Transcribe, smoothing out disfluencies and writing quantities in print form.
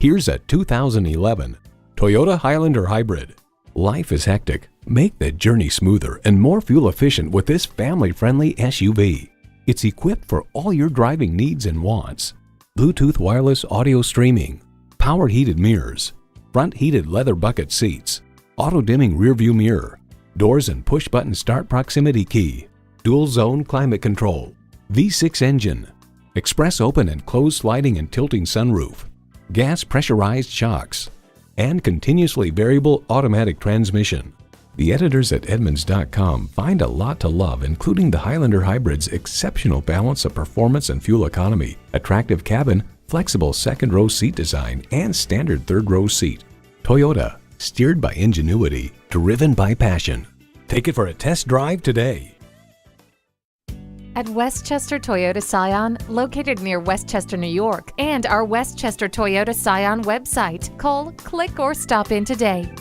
Here's a 2011 Toyota Highlander Hybrid. Life is hectic. Make the journey smoother and more fuel efficient with this family-friendly SUV. It's equipped for all your driving needs and wants. Bluetooth wireless audio streaming, power heated mirrors, front heated leather bucket seats, auto-dimming rearview mirror, doors and push-button start proximity key, dual-zone climate control, V6 engine, express open and closed sliding and tilting sunroof, gas pressurized shocks, and continuously variable automatic transmission. The editors at Edmunds.com find a lot to love, including the Highlander Hybrid's exceptional balance of performance and fuel economy, attractive cabin, flexible second-row seat design, and standard third-row seat. Toyota, steered by ingenuity, driven by passion. Take it for a test drive today. At Westchester Toyota Scion, located near Westchester, New York, and our Westchester Toyota Scion website. Call, click, or stop in today.